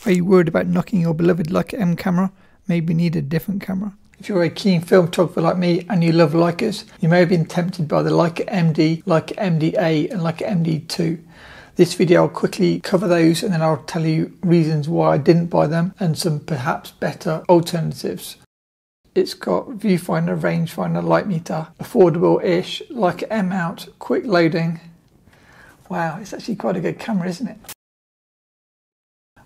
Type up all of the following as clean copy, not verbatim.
Are you worried about knocking your beloved Leica M camera? Maybe need a different camera. If you're a keen film photographer like me and you love Leicas, you may have been tempted by the Leica MD, Leica MDa and Leica MD-2. This video I'll quickly cover those and then I'll tell you reasons why I didn't buy them and some perhaps better alternatives. It's got viewfinder, rangefinder, light meter, affordable-ish, Leica M mount, quick loading. Wow, it's actually quite a good camera, isn't it?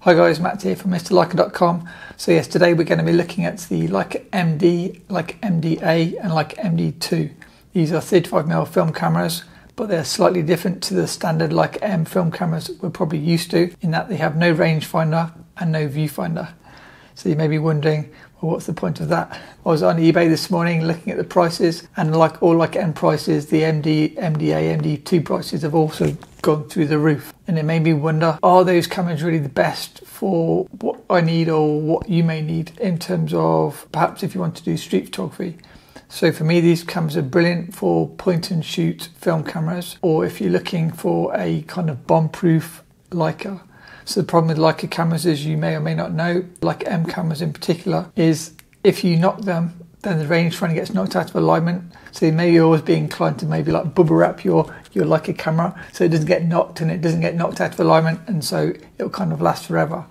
Hi guys, Matt here from MrLeica.com. So yes, today we're going to be looking at the Leica MD, Leica MDa and Leica MD-2. These are 35mm film cameras, but they're slightly different to the standard Leica M film cameras we're probably used to, in that they have no rangefinder and no viewfinder. So you may be wondering, well, what's the point of that? I was on eBay this morning looking at the prices, and like all Leica M prices, the MD, MDa, MD-2 prices have also gone through the roof. And it made me wonder, are those cameras really the best for what I need or what you may need in terms of perhaps if you want to do street photography? So for me, these cameras are brilliant for point and shoot film cameras, or if you're looking for a kind of bomb-proof Leica. So the problem with Leica cameras, as you may or may not know, Leica M cameras in particular, is if you knock them, then the rangefinder gets knocked out of alignment. So you may always be inclined to maybe like bubble wrap your Leica camera so it doesn't get knocked and it doesn't get knocked out of alignment, and so it'll kind of last forever.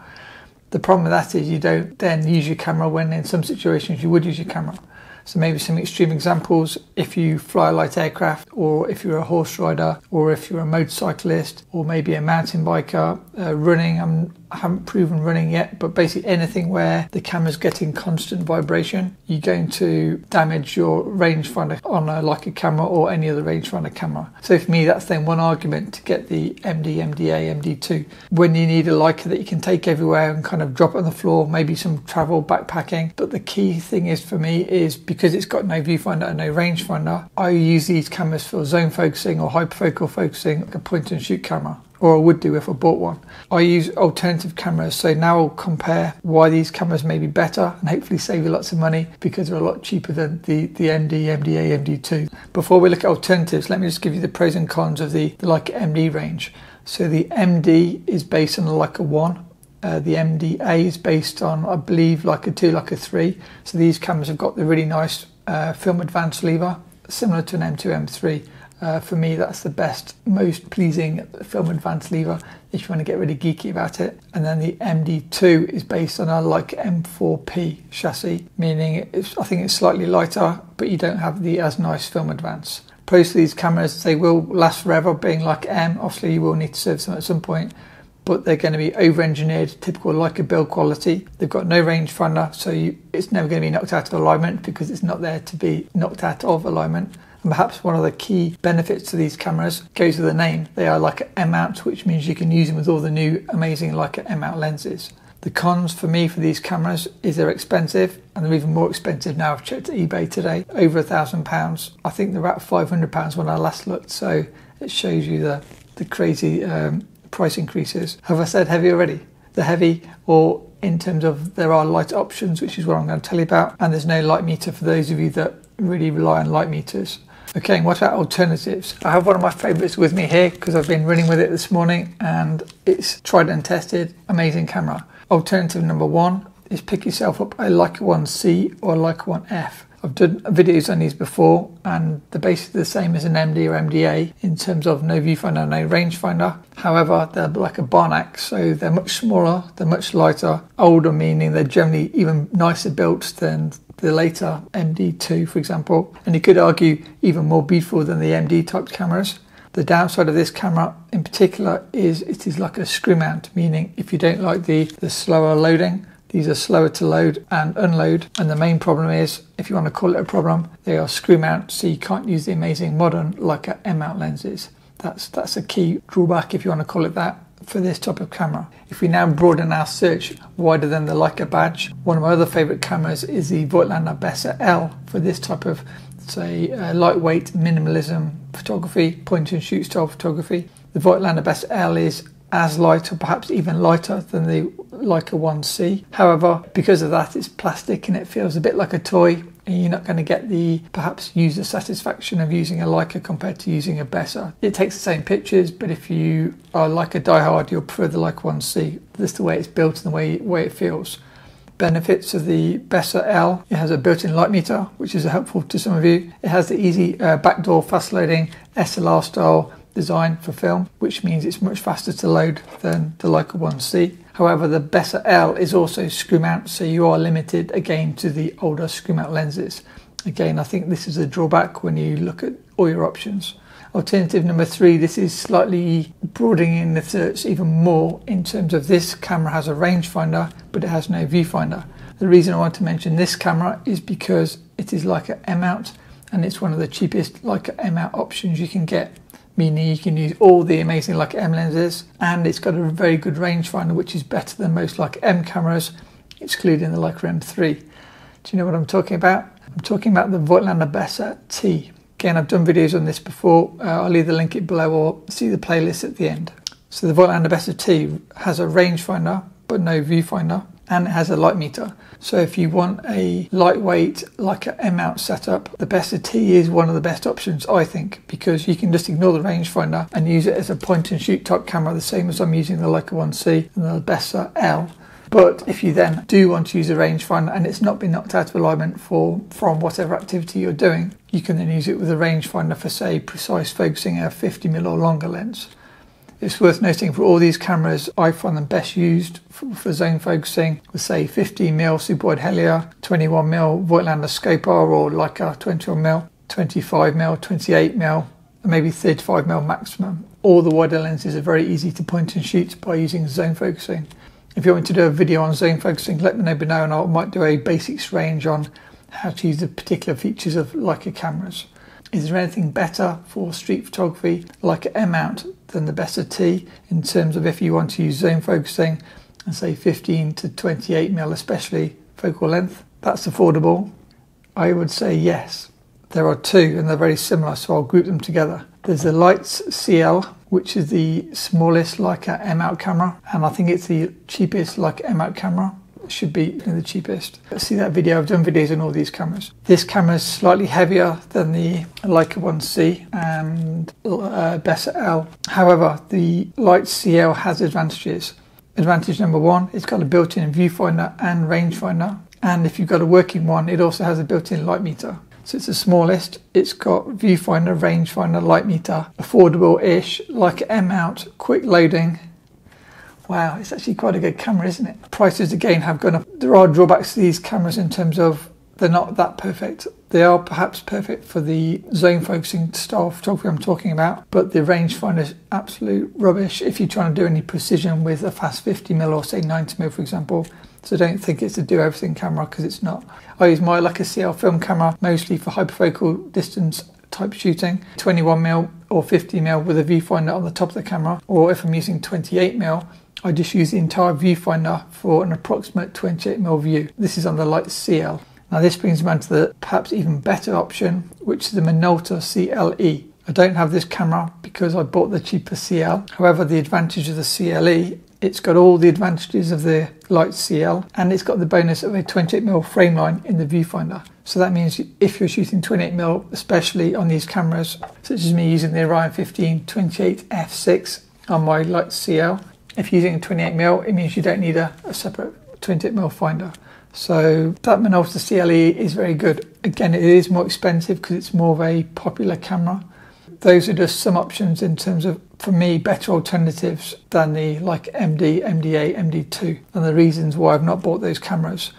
The problem with that is you don't then use your camera when in some situations you would use your camera. So maybe some extreme examples, if you fly a light aircraft, or if you're a horse rider, or if you're a motorcyclist, or maybe a mountain biker, running. I haven't proven running yet, but basically anything where the camera's getting constant vibration, you're going to damage your rangefinder on a Leica camera or any other rangefinder camera. So for me, that's then one argument to get the MD, MDa, MD-2. When you need a Leica that you can take everywhere and kind of drop it on the floor, maybe some travel backpacking. But the key thing is for me is because it's got no viewfinder and no rangefinder, I use these cameras for zone focusing or hyperfocal focusing, like a point and shoot camera. Or I would do if I bought one. I use alternative cameras, so now I'll compare why these cameras may be better and hopefully save you lots of money because they're a lot cheaper than the MD, MDa, MD-2. Before we look at alternatives, let me just give you the pros and cons of the Leica MD range. So the MD is based on the Leica 1. The MDa is based on, I believe, Leica 2, Leica 3. So these cameras have got the really nice film advance lever, similar to an M2, M3. For me, that's the best, most pleasing film advance lever if you want to get really geeky about it. And then the MD-2 is based on a Leica M4-P chassis, meaning I think it's slightly lighter, but you don't have the as nice film advance. Pros to these cameras, they will last forever, being Leica M. Obviously, you will need to service them at some point, but they're going to be over-engineered, typical Leica build quality. They've got no rangefinder, so it's never going to be knocked out of alignment because it's not there to be knocked out of alignment. And perhaps one of the key benefits to these cameras goes with the name. They are Leica M mount, which means you can use them with all the new amazing Leica M mount lenses. The cons for me for these cameras is they're expensive, and they're even more expensive now. I've checked eBay today, over £1,000. I think they're about £500 when I last looked, so it shows you the crazy price increases. Have I said heavy already? They're heavy, or in terms of there are light options, which is what I'm going to tell you about, and there's no light meter for those of you that really rely on light meters. Okay, and what about alternatives? I have one of my favourites with me here because I've been running with it this morning and it's tried and tested, amazing camera. Alternative number one is pick yourself up a Leica 1C or a Leica 1F. I've done videos on these before and they're basically the same as an MD or MDa in terms of no viewfinder, no rangefinder. However, they're like a Barnack, so they're much smaller, they're much lighter, older, meaning they're generally even nicer built than the later MD-2, for example. And you could argue even more beautiful than the MD type cameras. The downside of this camera in particular is it is like a screw mount, meaning if you don't like the slower loading, these are slower to load and unload. And the main problem is, if you want to call it a problem, they are screw mount, so you can't use the amazing modern Leica M mount lenses. That's a key drawback, if you want to call it that, for this type of camera. If we now broaden our search wider than the Leica badge, one of my other favourite cameras is the Voigtlander Bessa L for this type of, say, lightweight minimalism photography, point and shoot style photography. The Voigtlander Bessa L is as light or perhaps even lighter than the Leica 1C. However, because of that, it's plastic and it feels a bit like a toy. and you're not going to get the perhaps user satisfaction of using a Leica compared to using a Bessa. It takes the same pictures, but if you are Leica diehard, you'll prefer the Leica 1C. That's the way it's built and the way it feels. Benefits of the Bessa L: it has a built-in light meter, which is helpful to some of you. It has the easy backdoor fast loading SLR style design for film, which means it's much faster to load than the Leica 1C. However, the Bessa L is also screw mount, so you are limited again to the older screw mount lenses. Again, I think this is a drawback when you look at all your options. Alternative number 3, this is slightly broadening the search even more in terms of this camera has a rangefinder, but it has no viewfinder. The reason I want to mention this camera is because it is Leica M mount, and it's one of the cheapest Leica M mount options you can get, meaning you can use all the amazing Leica M lenses, and it's got a very good rangefinder, which is better than most Leica M cameras, excluding the Leica M3. Do you know what I'm talking about? I'm talking about the Voigtlander Bessa T. Again, I've done videos on this before. I'll either link it below or see the playlist at the end. So the Voigtlander Bessa T has a rangefinder but no viewfinder, and it has a light meter. So if you want a lightweight Leica M mount setup, the Bessa T is one of the best options, I think, because you can just ignore the rangefinder and use it as a point and shoot type camera, the same as I'm using the Leica 1C and the Bessa L. But if you then do want to use a rangefinder and it's not been knocked out of alignment from whatever activity you're doing, you can then use it with a rangefinder for, say, precise focusing a 50mm or longer lens. It's worth noting for all these cameras, I find them best used for zone focusing with, say, 15mm super wide Helia, 21mm Voigtlander Scope R, or Leica 21mm, 25mm, 28mm, and maybe 35mm maximum. All the wider lenses are very easy to point and shoot by using zone focusing. If you want me to do a video on zone focusing, let me know below, and I might do a basics range on how to use the particular features of Leica cameras. Is there anything better for street photography like an M mount than the Bessa T in terms of if you want to use zone focusing and say 15 to 28mm especially focal length? That's affordable. I would say yes. There are two and they're very similar, so I'll group them together. There's the Leica CL, which is the smallest Leica M mount camera, and I think it's the cheapest Leica M mount camera. It should be the cheapest. See that video? I've done videos on all these cameras. This camera is slightly heavier than the Leica 1C and Bessa L. However, the Leica CL has advantages. Advantage number 1, it's got a built-in viewfinder and rangefinder, and if you've got a working one, it also has a built-in light meter. So it's the smallest, it's got viewfinder, rangefinder, light meter, affordable-ish, Leica M mount, quick loading. Wow, it's actually quite a good camera, isn't it? Prices again have gone up. There are drawbacks to these cameras in terms of they're not that perfect. They are perhaps perfect for the zone focusing style of photography I'm talking about, but the rangefinder is absolute rubbish if you're trying to do any precision with a fast 50mm or say 90mm, for example. So don't think it's a do everything camera, because it's not. I use my Leica CL film camera mostly for hyperfocal distance type shooting, 21mm or 50mm with a viewfinder on the top of the camera, or if I'm using 28mm, I just use the entire viewfinder for an approximate 28mm view. This is on the Leica CL. Now this brings me on to the perhaps even better option, which is the Minolta CLE. I don't have this camera because I bought the cheaper CL. However, the advantage of the CLE, it's got all the advantages of the Leica CL, and it's got the bonus of a 28mm frame line in the viewfinder. So that means if you're shooting 28mm, especially on these cameras, such as me using the Orion 15 28 f6 on my Leica CL, if you're using a 28mm, it means you don't need a separate 28mm finder. So that Minolta CLE is very good. Again, it is more expensive because it's more of a popular camera. Those are just some options in terms of, for me, better alternatives than the Leica MD, MDa, MD-2, and the reasons why I've not bought those cameras.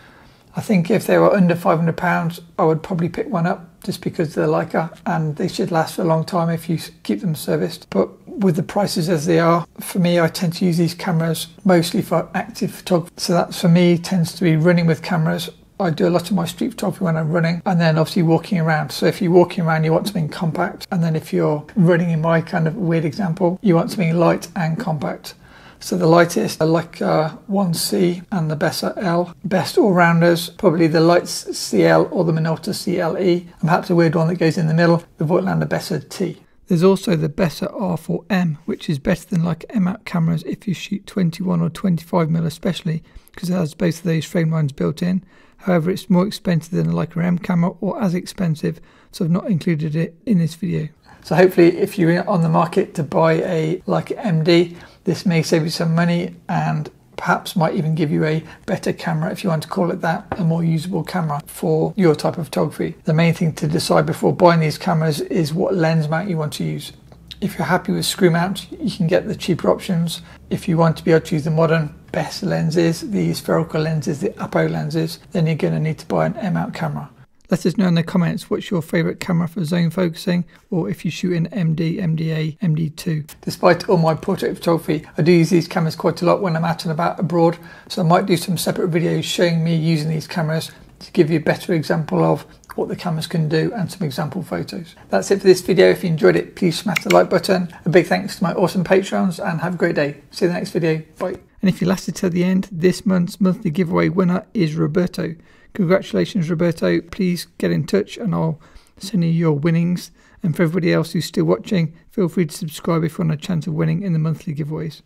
I think if they were under £500, I would probably pick one up just because they're Leica and they should last for a long time if you keep them serviced. But with the prices as they are, for me, I tend to use these cameras mostly for active photography. So that for me tends to be running with cameras. I do a lot of my street photography when I'm running, and then obviously walking around. So if you're walking around, you want something compact, and then if you're running, in my kind of weird example, you want something light and compact. So the lightest are Leica 1C and the Bessa L. Best all-rounders, probably the Leica CL or the Minolta CLE, and perhaps a weird one that goes in the middle, the Voigtlander Bessa T. There's also the Bessa R4M, which is better than Leica M cameras if you shoot 21 or 25mm especially, because it has both of those frame lines built in. However, it's more expensive than a Leica M camera, or as expensive, so I've not included it in this video. So hopefully if you're on the market to buy a Leica MD, this may save you some money and perhaps might even give you a better camera, if you want to call it that, a more usable camera for your type of photography. The main thing to decide before buying these cameras is what lens mount you want to use. If you're happy with screw mount, you can get the cheaper options. If you want to be able to use the modern best lenses, the spherical lenses, the apo lenses, then you're going to need to buy an M mount camera. Let us know in the comments what's your favourite camera for zone focusing, or if you shoot in MD, MDa, MD2. Despite all my portrait photography, I do use these cameras quite a lot when I'm out and about abroad, so I might do some separate videos showing me using these cameras to give you a better example of what the cameras can do and some example photos. That's it for this video. If you enjoyed it, please smash the like button. A big thanks to my awesome patrons and have a great day. See you in the next video. Bye. And if you lasted till the end, this month's monthly giveaway winner is Roberto. Congratulations, Roberto. Please get in touch and I'll send you your winnings. And for everybody else who's still watching, feel free to subscribe if you want a chance of winning in the monthly giveaways.